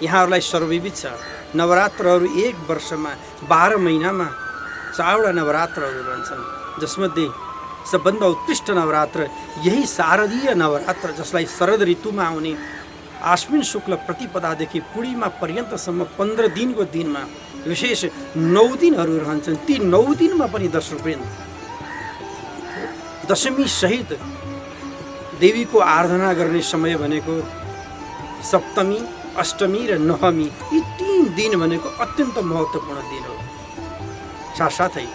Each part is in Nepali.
यहाँहरूलाई सर्वविदित छ। नवरात्रहरू एक वर्षमा 12 महिनामा 4वटा नवरात्रहरू रहन्छन्, जसमध्ये सबभन्दा उत्कृष्ट नवरात्र यही शारदीय नवरात्र, जसलाई शरद ऋतुमा आउने आश्विन शुक्ल प्रतिपदादेखि पूर्णिमा पर्यन्तसम्म 15 दिनको दिनमा विशेष 9 दिनहरू रहन्छन्। ती 9 दिनमा पनि दर्शकवृन्द दशमी सहित देवीको आराधना गर्ने समय भनेको सप्तमी, अष्टमी र नवमी, यी 3 दिन भनेको अत्यन्त महत्त्वपूर्ण दिन हो। साथसाथै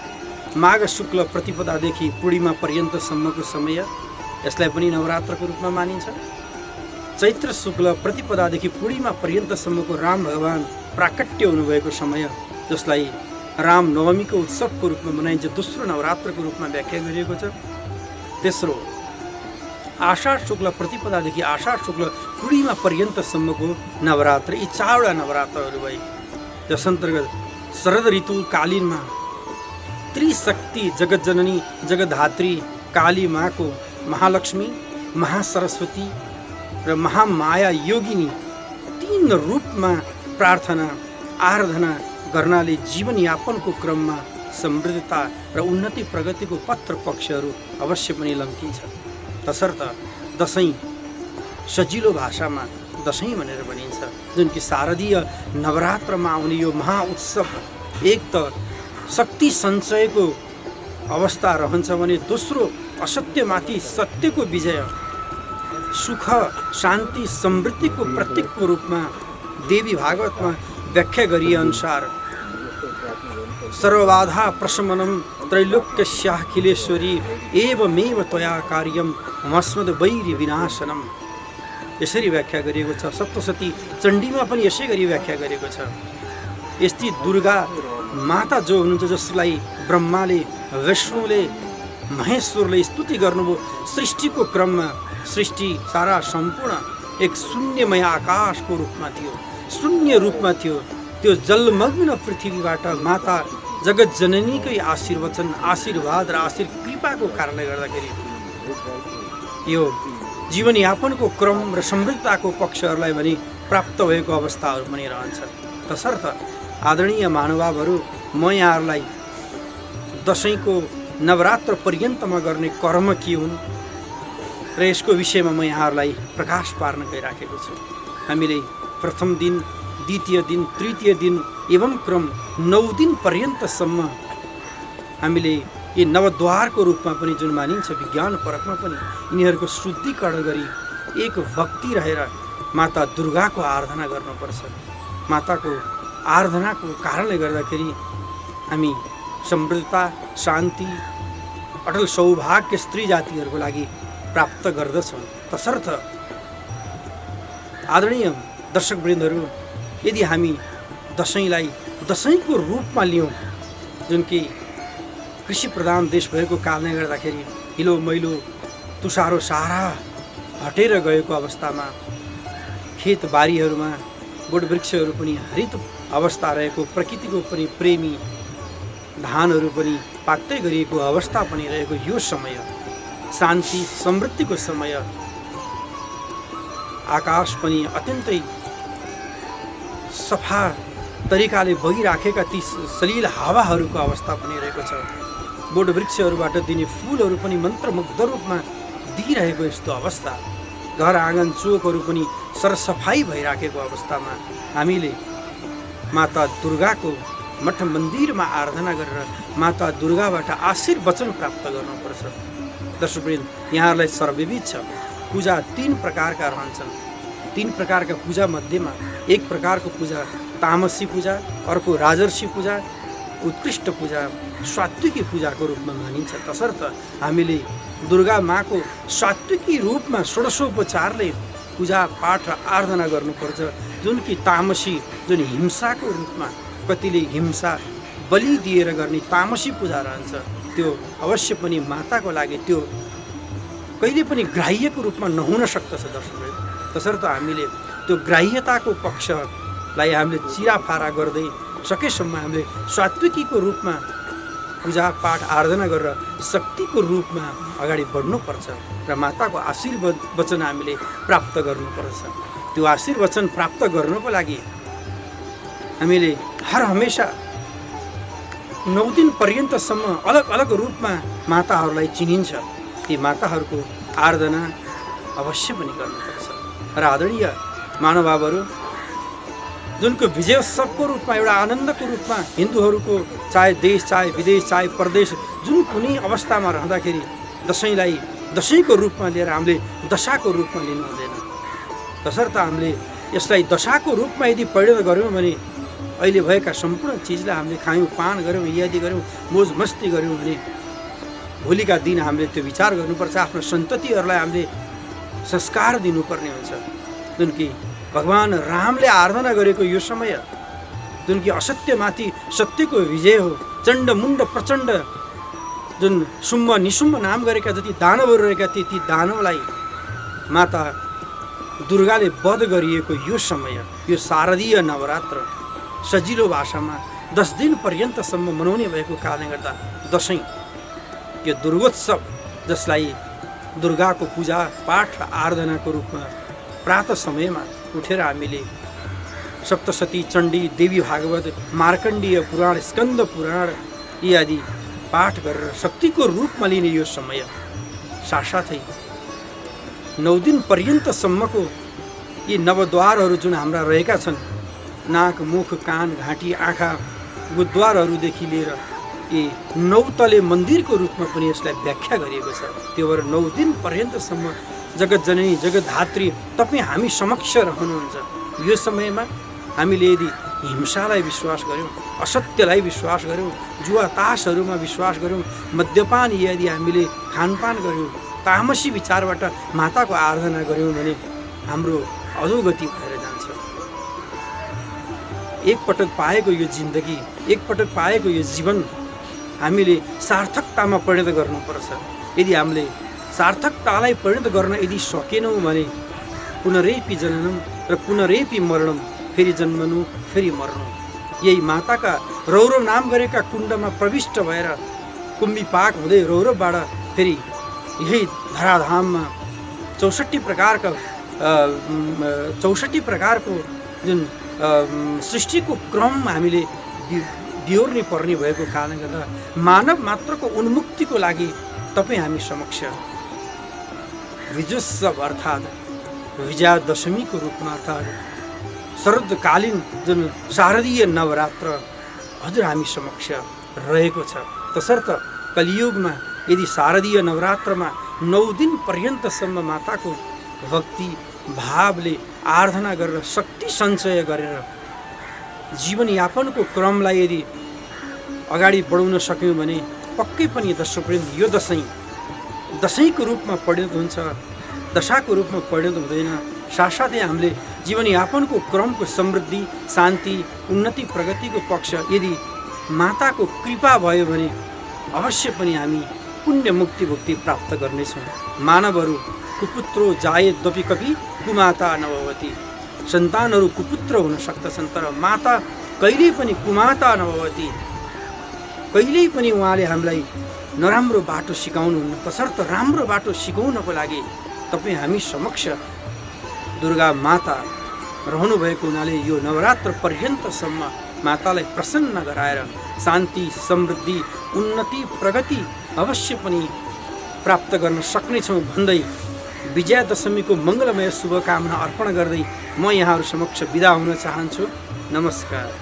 माघ शुक्ल प्रतिपदादेखि पूर्णिमा पर्यन्तसम्मको समय, यसलाई पनि नवरात्रको रूपमा मानिन्छ। चैत्र शुक्ल प्रतिपदादेखि पूर्णिमा पर्यन्तसम्मको राम भगवान प्राकट्य हुनुभएको समय, जसलाई राम नवमीको उत्सवको रूपमा मनाइन्छ, दोस्रो नवरात्रको रूपमा व्याख्या गरिएको छ। तेस्रो आषाढ शुक्ल प्रतिपदादेखि आषाढ शुक्ल पूर्णिमा पर्यन्तसम्मको नवरात्र, यी 4वटा नवरात्रहरू भए। त्यस अन्तर्गत शरद ऋतुकालीनमा त्रिशक्ति जगतजननी जगधात्री काली माँको महालक्ष्मी, महासरस्वती र महामाया योगिनी 3 रूपमा प्रार्थना आराधना गर्नाले जीवनयापनको क्रममा समृद्धता र उन्नति प्रगतिको पत्र पक्षहरू अवश्य पनि लम्किन्छ। तसर्थ दसैँ सजिलो भाषामा दसैँ भनेर भनिन्छ, जुन कि शारदीय नवरात्रमा आउने यो महाउत्सव एक त शक्ति सञ्चयको अवस्था रहन्छ भने दोस्रो असत्यमाथि सत्यको विजय, सुख शान्ति समृद्धिको प्रतीकको रूपमा देवी भागवतमा व्याख्या गरिए अनुसार सर्वबाधा प्रशमनम त्रैलोक्यस्याखिलेश्वरी एवमेव त्वया कार्यम मस्मद वैरी विनाशनम, यसरी व्याख्या गरिएको छ। सप्तशती चण्डीमा पनि यसै गरी व्याख्या गरिएको छ। यस्ती दुर्गा माता जो हुनुहुन्छ, जसलाई ब्रह्माले विष्णुले महेश्वरले स्तुति गर्नुभयो, सृष्टिको क्रममा सृष्टि सारा सम्पूर्ण एक शून्यमय आकाशको रूपमा थियो, शून्य रूपमा थियो। त्यो जलमग्न पृथ्वीबाट माता जगत जननीकै आशीर्वाद र कृपाको कारणले गर्दाखेरि यो जीवनयापनको क्रम र समृद्धताको पक्षहरूलाई पनि प्राप्त भएको अवस्थाहरू पनि रहन्छ। तसर्थ आदरणीय महानुभावहरू, म यहाँहरूलाई दसैँको नवरात्र पर्यन्तमा गर्ने कर्म के हुन् र यसको विषयमा म यहाँहरूलाई प्रकाश पार्न गइराखेको छु। हामीले प्रथम दिन, द्वितीय दिन, तृतीय दिन एवं क्रम 9 दिन पर्यन्तसम्म हामीले यी नवद्वारको रूपमा पनि जुन मानिन्छ, विज्ञान परकमा पनि यिनीहरूको शुद्धिकरण गरी एक भक्ति रहेर माता दुर्गाको आराधना गर्नुपर्छ। माताको आराधनाको कारणले गर्दाखेरि हामी समृद्धता, शान्ति, अटल सौभाग्य स्त्री जातिहरूको लागि प्राप्त गर्दछौँ। तसर्थ आदरणीय दर्शकवृन्दहरू, यदि हामी दसैँलाई दसैँको रूपमा लियौँ, जुन कि कृषि प्रधान देश भएको कारणले गर्दाखेरि हिलो मैलो तुषारो सारा हटेर गएको अवस्थामा खेतबारीहरूमा बोटवृक्षहरू पनि हरित अवस्था रहेको, प्रकृतिको पनि प्रेमी धानहरू पनि पाक्दै गरिएको अवस्था पनि रहेको यो समय, शान्ति समृद्धिको समय, आकाश पनि अत्यन्तै सफा तरिकाले बगिराखेका ती सलिल हावाहरूको अवस्था पनि रहेको छ। बोटवृक्षहरूबाट दिने फुलहरू पनि मन्त्रमुग्ध रूपमा दिइरहेको यस्तो अवस्था, घर आँगन चोकहरू पनि सरसफाइ भइराखेको अवस्थामा हामीले माता दुर्गाको मठ मन्दिरमा आराधना गरेर माता दुर्गाबाट आशीर्वचन प्राप्त गर्नुपर्छ। दर्शकवृन्द, यहाँहरूलाई सर्वविदित छ, पूजा 3 प्रकारका रहन्छन्। 3 प्रकारका पूजा मध्येमा एक प्रकारको पूजा तामसी पूजा, अर्को राजर्षि पूजा, उत्कृष्ट पूजा सात्विकी पूजाको रूपमा मानिन्छ। तसर्थ हामीले दुर्गा माँको सात्विकी रूपमा षोडशोपचारले पूजा पाठ र आराधना गर्नुपर्छ। जुन कि तामसी, जुन हिंसाको रूपमा कतिले हिंसा बलि दिएर गर्ने तामसी पूजा रहन्छ, त्यो अवश्य पनि माताको लागि त्यो कहिले पनि ग्राह्यको रूपमा नहुन सक्दछ। दर्शकहरू, तसर्थ हामीले त्यो ग्राह्यताको पक्षलाई हामीले चिराफारा गर्दै सकेसम्म हामीले सात्विकीको रूपमा पूजा पाठ आराधना गरेर शक्तिको रूपमा अगाडि बढ्नुपर्छ र माताको आशीर्वाद वचन हामीले प्राप्त गर्नुपर्छ। त्यो आशीर्वचन प्राप्त गर्नको लागि हामीले हर हमेशा 9 दिन पर्यन्तसम्म अलग अलग रूपमा माताहरूलाई चिनिन्छ। ती माताहरूको आराधना अवश्य पनि गर्नुपर्छ। र आदरणीय महानुभावहरू, जुनको विजयोत्सवको रूपमा, एउटा आनन्दको रूपमा हिन्दूहरूको चाहे देश, चाहे विदेश, चाहे प्रदेश, जुन कुनै अवस्थामा रहँदाखेरि दसैँलाई दसैँको रूपमा लिएर हामीले दशाको रूपमा लिनु हुँदैन। तसर्थ हामीले यसलाई दशाको रूपमा यदि परिणत गऱ्यौँ भने अहिले भएका सम्पूर्ण चिजलाई हामीले खायौँ, पान गऱ्यौँ, इत्यादि गऱ्यौँ, मोज मस्ती गऱ्यौँ भने भोलिका दिन हामीले त्यो विचार गर्नुपर्छ। आफ्नो सन्ततिहरूलाई हामीले संस्कार दिनुपर्ने हुन्छ। जुन कि भगवान रामले आराधना गरेको यो समय, जुन कि असत्यमाथि सत्यको विजय हो। चण्ड मुण्ड प्रचण्ड जुन शुम्भ निशुम्भ नाम गरेका जति दानवहरू रहेका थिए, ती दानवलाई माता दुर्गाले वध गरिएको यो समय, यो शारदीय नवरात्र सजिलो भाषामा 10 दिन पर्यन्तसम्म मनाउने भएको कारणले गर्दा दसैँ, यो दुर्गोत्सव, जसलाई दुर्गाको पूजा पाठ आराधनाको रूपमा प्रातः समयमा उठेर हामीले सप्तशती, चण्डी, देवी भागवत, मार्कण्डीय पुराण, स्कन्द पुराण इत्यादि पाठ गरेर शक्तिको रूपमा लिने यो समय, साथसाथै 9 दिन पर्यन्तसम्मको यी नवद्वारहरू जुन हाम्रा रहेका छन्, नाक, मुख, कान, घाँटी, आँखा, गुद्वारहरूदेखि लिएर यी 9 तले मन्दिरको रूपमा पनि यसलाई व्याख्या गरिएको छ। त्यो भएर 9 दिन पर्यन्तसम्म जगत जननी, जगत धात्री तपाईँ हामी समक्ष रहनुहुन्छ। यो समयमा हामीले यदि हिंसालाई विश्वास गऱ्यौँ, असत्यलाई विश्वास गऱ्यौँ, जुवा तासहरूमा विश्वास गऱ्यौँ, मद्यपान यदि हामीले खानपान गऱ्यौँ, तामसी विचारबाट माताको आराधना गऱ्यौँ भने हाम्रो अधोगति भएर जान्छ। एकपटक पाएको यो जिन्दगी, एकपटक पाएको यो जीवन हामीले सार्थकतामा परिणत गर्नुपर्छ। यदि हामीले सार्थकतालाई परिणत गर्न यदि सकेनौँ भने पुनरेपि जननम र पुनरेपि मरणम, फेरि जन्मनु फेरि मर्नु। यही माताका रौरव नाम गरेका कुण्डमा प्रविष्ट भएर कुम्भीपाक हुँदै रौरवबाट फेरि यही धराधाममा 64 प्रकारको जुन सृष्टिको क्रम हामीले बिहोर्ने पर्ने भएको कारणले गर्दा मानव मात्रको उन्मुक्तिको लागि तपाईँ हामी समक्ष विजयोत्सव अर्थात् विजयादशमीको रूपमा अर्थात् शरदकालीन जुन शारदीय नवरात्र हजुर हामी समक्ष रहेको छ। तसर्थ कलियुगमा यदि शारदीय नवरात्रमा 9 दिन पर्यन्तसम्म माताको भक्ति भावले आराधना गरेर शक्ति सञ्चय गरेर जीवनयापनको क्रमलाई यदि अगाडि बढाउन सक्यौँ भने पक्कै पनि दर्शकवृन्द यो दसैँको रूपमा परिणत हुन्छ, दशाको रूपमा परिणत हुँदैन। साथसाथै हामीले जीवनयापनको क्रमको समृद्धि, शान्ति, उन्नति, प्रगतिको पक्ष यदि माताको कृपा भयो भने अवश्य पनि हामी पुण्य मुक्ति भुक्ति प्राप्त गर्नेछौँ। मानवहरू कुपुत्रो जायेद्यपि कपि कुमाता नभवति, सन्तानहरू कुपुत्र हुन सक्दछन् तर माता कहिल्यै पनि कुमाता नभवति। कहिल्यै पनि उहाँले हामीलाई नराम्रो बाटो सिकाउनुहुन्न। तसर्थ राम्रो बाटो सिकाउनको लागि तपाईँ हामी समक्ष दुर्गा माता रहनुभएको हुनाले यो नवरात्र पर्यन्तसम्म मातालाई प्रसन्न गराएर शान्ति, समृद्धि, उन्नति, प्रगति अवश्य पनि प्राप्त गर्न सक्नेछौँ भन्दै विजयादशमीको मङ्गलमय शुभकामना अर्पण गर्दै म यहाँहरू समक्ष बिदा हुन चाहन्छु। नमस्कार।